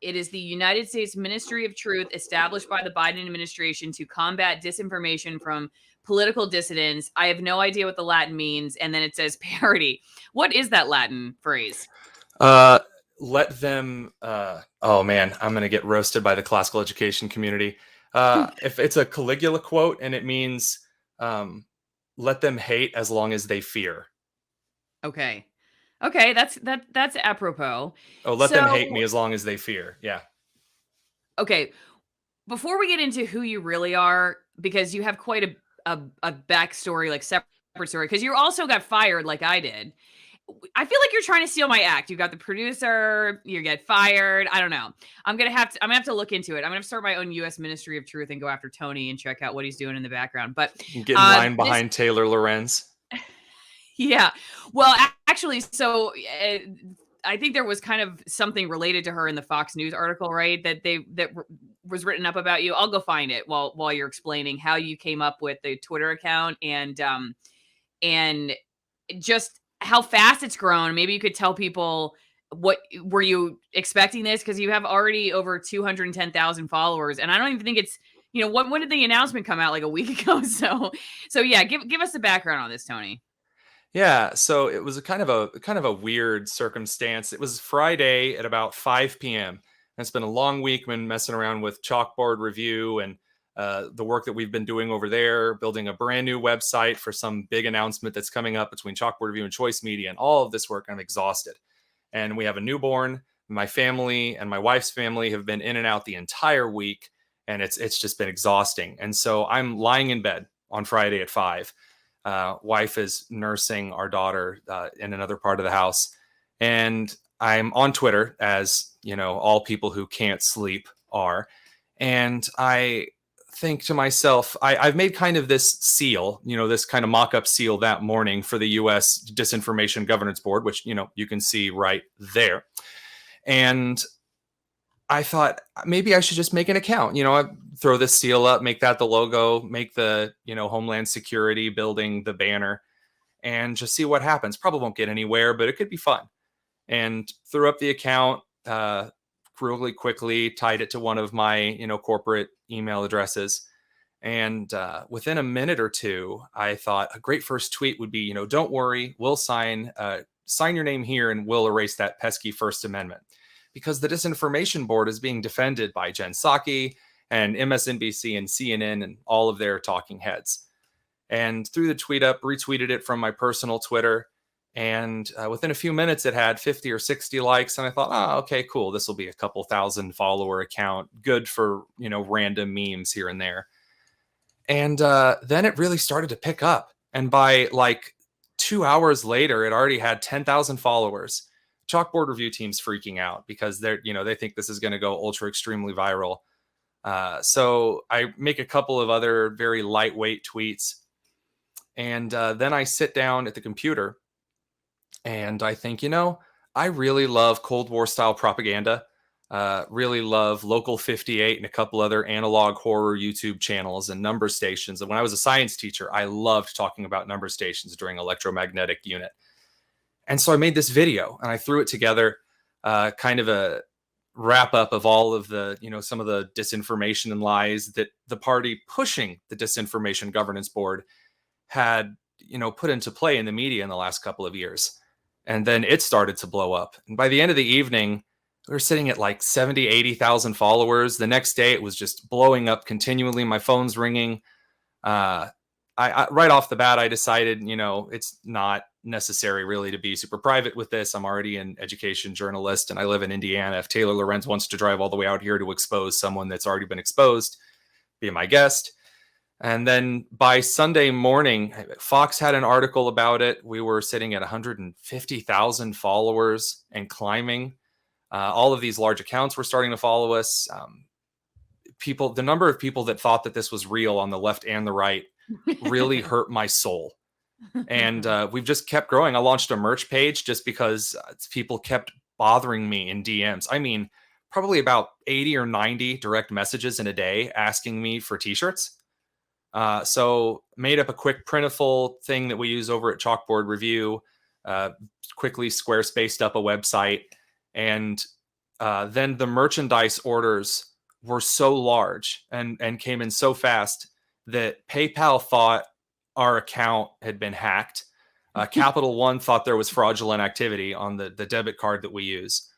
It is the United States Ministry of Truth established by the Biden administration to combat disinformation from political dissidents. I have no idea what the Latin means. And then it says parody. What is that Latin phrase? Let them, oh man, I'm going to get roasted by the classical education community. If it's a Caligula quote, and it means, let them hate as long as they fear. Okay. Okay, that's apropos. Oh, let them hate me as long as they fear. Yeah. Okay. Before we get into who you really are, because you have quite a backstory, like separate story, because you also got fired like I did. I feel like you're trying to steal my act. You got the producer, you get fired. I don't know. I'm gonna have to look into it. I'm gonna start my own U.S. Ministry of Truth and go after Tony and check out what he's doing in the background. But get in line behind Taylor Lorenz. Yeah. Well, actually, so I think there was kind of something related to her in the Fox News article, right? That was written up about you. I'll go find it while you're explaining how you came up with the Twitter account and just how fast it's grown. Maybe you could tell people, what were you expecting this? Because you have already over 210,000 followers, and I don't even think it's, when did the announcement come out? Like a week ago. So yeah, give us the background on this, Tony. Yeah, so it was a kind of a weird circumstance. It was Friday at about 5 p.m. And it's been a long week. Been messing around with Chalkboard Review and the work that we've been doing over there, building a brand new website for some big announcement that's coming up between Chalkboard Review and Choice Media, and all of this work. I'm exhausted. And we have a newborn. My family and my wife's family have been in and out the entire week, and it's just been exhausting. And so I'm lying in bed on Friday at 5. Wife is nursing our daughter in another part of the house, and I'm on Twitter, as all people who can't sleep are, and I think to myself, I've made kind of this seal, this kind of mock-up seal that morning for the U.S. Disinformation Governance Board, which you can see right there, and I thought maybe I should just make an account. I throw this seal up, make that the logo, make the, Homeland Security building the banner, and just see what happens. Probably won't get anywhere, but it could be fun. And threw up the account really quickly, tied it to one of my, corporate email addresses. And within a minute or two, I thought a great first tweet would be, don't worry, we'll sign your name here and we'll erase that pesky First Amendment. Because the Disinformation Board is being defended by Jen Psaki and MSNBC and CNN and all of their talking heads. And threw the tweet up, retweeted it from my personal Twitter. And within a few minutes, it had 50 or 60 likes. And I thought, okay, cool. This will be a couple thousand follower account. Good for, random memes here and there. And then it really started to pick up. And by like 2 hours later, it already had 10,000 followers. Chalkboard Review team's freaking out because they think this is going to go ultra extremely viral. So I make a couple of other very lightweight tweets, and then I sit down at the computer and I think, I really love Cold War style propaganda. Really love Local 58 and a couple other analog horror YouTube channels and number stations. And when I was a science teacher, I loved talking about number stations during electromagnetic unit. And so I made this video and I threw it together, kind of a wrap up of all of the, some of the disinformation and lies that the party pushing the Disinformation Governance Board had, put into play in the media in the last couple of years. And then it started to blow up. And by the end of the evening, we were sitting at like 70, 80,000 followers. The next day, it was just blowing up continually. My phone's ringing. I right off the bat, I decided, it's not necessary really to be super private with this. I'm already an education journalist and I live in Indiana. If Taylor Lorenz wants to drive all the way out here to expose someone that's already been exposed, be my guest. And then by Sunday morning, Fox had an article about it. We were sitting at 150,000 followers and climbing. All of these large accounts were starting to follow us. The number of people that thought that this was real on the left and the right really hurt my soul. And we've just kept growing. I launched a merch page just because people kept bothering me in DMs. I mean, probably about 80 or 90 direct messages in a day asking me for t-shirts. So made up a quick printable thing that we use over at Chalkboard Review, quickly Squarespaced up a website. And then the merchandise orders were so large and came in so fast that PayPal thought our account had been hacked. Capital One thought there was fraudulent activity on the debit card that we use.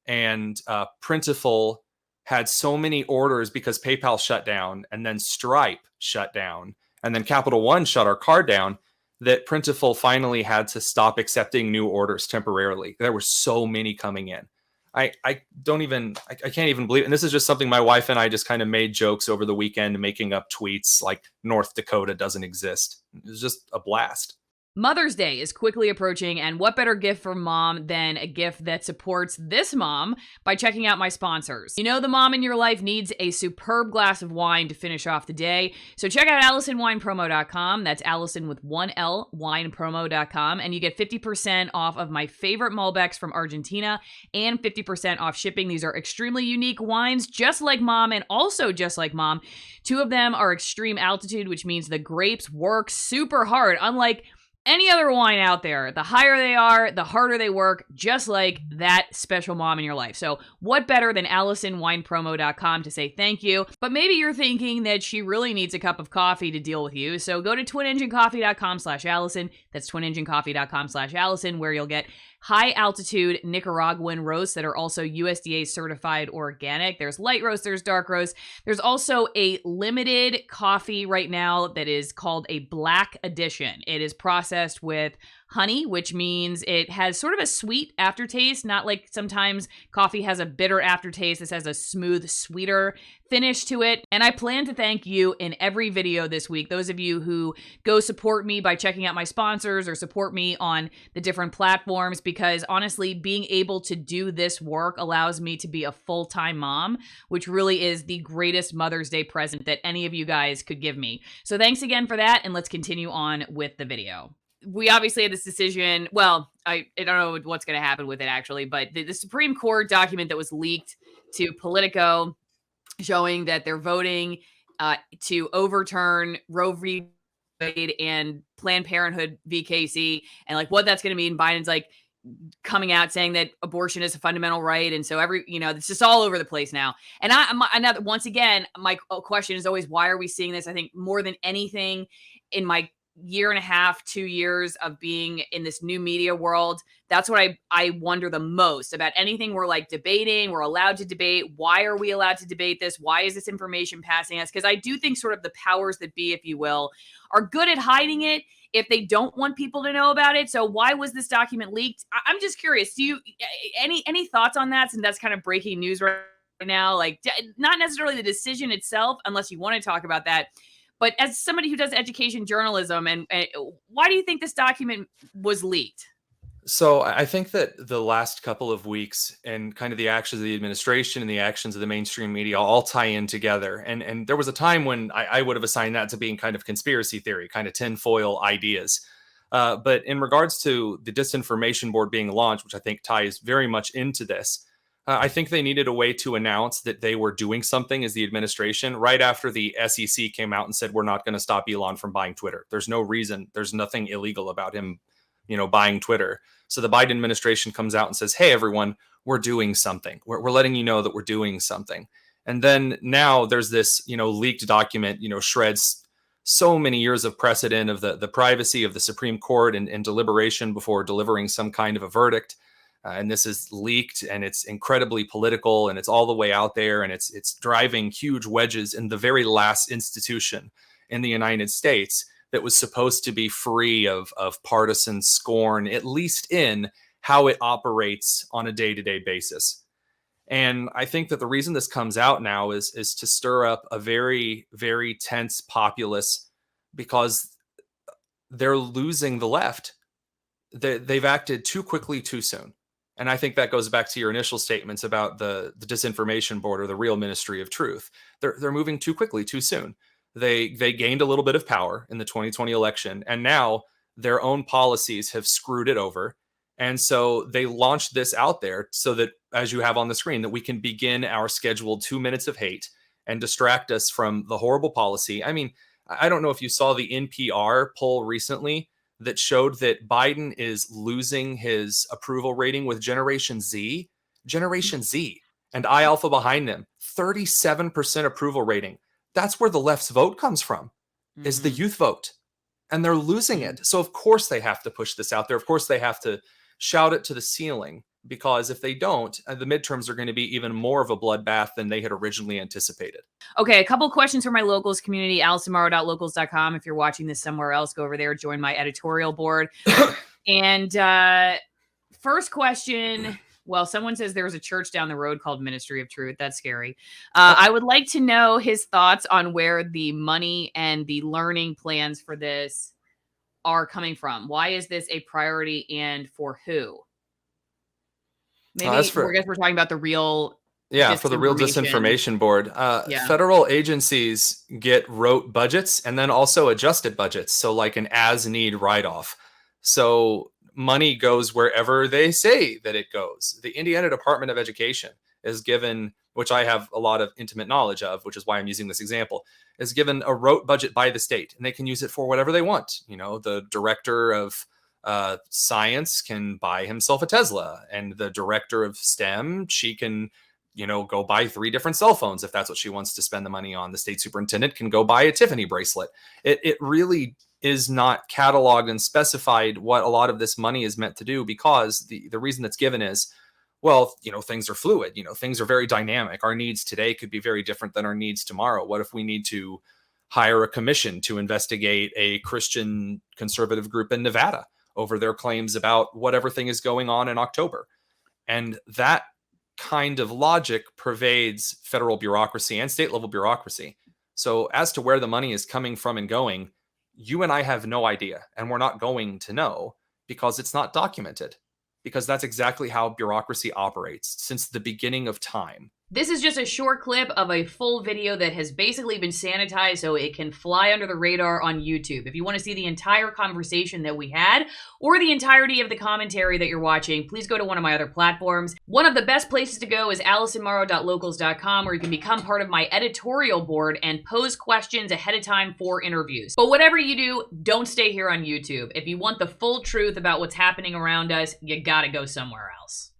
And Printful had so many orders because PayPal shut down, and then Stripe shut down, and then Capital One shut our card down, that Printful finally had to stop accepting new orders temporarily. There were so many coming in. I can't even believe it. And this is just something my wife and I just kind of made jokes over the weekend, making up tweets like North Dakota doesn't exist. It was just a blast. Mother's Day is quickly approaching, and what better gift for mom than a gift that supports this mom by checking out my sponsors. You know the mom in your life needs a superb glass of wine to finish off the day, so check out AllisonWinePromo.com. That's Allison with one L, winepromo.com, and you get 50% off of my favorite Malbecs from Argentina and 50% off shipping. These are extremely unique wines, just like mom and also just like mom. Two of them are extreme altitude, which means the grapes work super hard, unlike any other wine out there. The higher they are, the harder they work, just like that special mom in your life. So what better than AllisonWinePromo.com to say thank you? But maybe you're thinking that she really needs a cup of coffee to deal with you. So go to TwinEngineCoffee.com/Allison. That's TwinEngineCoffee.com/Allison, where you'll get high altitude Nicaraguan roasts that are also USDA certified organic. There's light roast, there's dark roast. There's also a limited coffee right now that is called a Black Edition. It is processed with honey, which means it has sort of a sweet aftertaste, not like sometimes coffee has a bitter aftertaste. This has a smooth, sweeter finish to it. And I plan to thank you in every video this week. Those of you who go support me by checking out my sponsors or support me on the different platforms, because honestly, being able to do this work allows me to be a full-time mom, which really is the greatest Mother's Day present that any of you guys could give me. So thanks again for that, and let's continue on with the video. We obviously had this decision. Well, I don't know what's going to happen with it actually, but the Supreme Court document that was leaked to Politico showing that they're voting to overturn Roe v. Wade and Planned Parenthood v. Casey, and like what that's going to mean. Biden's like coming out saying that abortion is a fundamental right, and so it's just all over the place now. And once again, my question is always, why are we seeing this? I think more than anything in my year and a half, 2 years of being in this new media world, that's what I wonder the most about anything we're like debating, we're allowed to debate. Why are we allowed to debate this? Why is this information passing us? Because I do think sort of the powers that be, if you will, are good at hiding it if they don't want people to know about it. So why was this document leaked? I'm just curious. Do you any thoughts on that? Since that's kind of breaking news right now, like not necessarily the decision itself, unless you want to talk about that. But as somebody who does education journalism, and why do you think this document was leaked? So I think that the last couple of weeks and kind of the actions of the administration and the actions of the mainstream media all tie in together. And there was a time when I would have assigned that to being kind of conspiracy theory, kind of tinfoil ideas. But in regards to the Disinformation Board being launched, which I think ties very much into this, I think they needed a way to announce that they were doing something as the administration right after the SEC came out and said, we're not going to stop Elon from buying Twitter. There's no reason. There's nothing illegal about him, buying Twitter. So the Biden administration comes out and says, hey, everyone, we're doing something. We're letting you know that we're doing something. And then now there's this, leaked document, shreds so many years of precedent of the privacy of the Supreme Court and deliberation before delivering some kind of a verdict. And this is leaked, and it's incredibly political, and it's all the way out there, and it's driving huge wedges in the very last institution in the United States that was supposed to be free of partisan scorn, at least in how it operates on a day-to-day basis. And I think that the reason this comes out now is to stir up a very, very tense populace, because they're losing the left. They've acted too quickly, too soon. And I think that goes back to your initial statements about the Disinformation Board or the real Ministry of Truth. They're moving too quickly, too soon. They gained a little bit of power in the 2020 election, and now their own policies have screwed it over. And so they launched this out there so that, as you have on the screen, that we can begin our scheduled 2 minutes of hate and distract us from the horrible policy. I mean, I don't know if you saw the NPR poll recently that showed that Biden is losing his approval rating with Generation Z. Generation Z. and I Alpha behind them, 37% approval rating. That's where the left's vote comes from, is the youth vote. And they're losing it. So of course they have to push this out there. Of course they have to shout it to the ceiling, because if they don't, the midterms are going to be even more of a bloodbath than they had originally anticipated. Okay, a couple questions from my locals community, AllisonMorrow.locals.com. If you're watching this somewhere else, go over there, join my editorial board. And first question, well, someone says there's a church down the road called Ministry of Truth. That's scary. I would like to know his thoughts on where the money and the learning plans for this are coming from. Why is this a priority and for who? Maybe I guess we're talking about the real. Yeah, for the real disinformation board. Federal agencies get rote budgets and then also adjusted budgets. So like an as-need write-off. So money goes wherever they say that it goes. The Indiana Department of Education is given, which I have a lot of intimate knowledge of, which is why I'm using this example, is given a rote budget by the state, and they can use it for whatever they want. You know, the director of science can buy himself a Tesla, and the director of STEM, she can, you know, go buy 3 different cell phones if that's what she wants to spend the money on. The state superintendent can go buy a Tiffany bracelet. It really is not cataloged and specified what a lot of this money is meant to do, because the reason that's given is, well, you know, things are fluid. You know, things are very dynamic. Our needs today could be very different than our needs tomorrow. What if we need to hire a commission to investigate a Christian conservative group in Nevada over their claims about whatever thing is going on in October? And that kind of logic pervades federal bureaucracy and state level bureaucracy. So as to where the money is coming from and going, you and I have no idea, and we're not going to know, because it's not documented, because that's exactly how bureaucracy operates since the beginning of time. This is just a short clip of a full video that has basically been sanitized so it can fly under the radar on YouTube. If you want to see the entire conversation that we had, or the entirety of the commentary that you're watching, please go to one of my other platforms. One of the best places to go is AllisonMorrow.locals.com, where you can become part of my editorial board and pose questions ahead of time for interviews. But whatever you do, don't stay here on YouTube. If you want the full truth about what's happening around us, you gotta go somewhere else.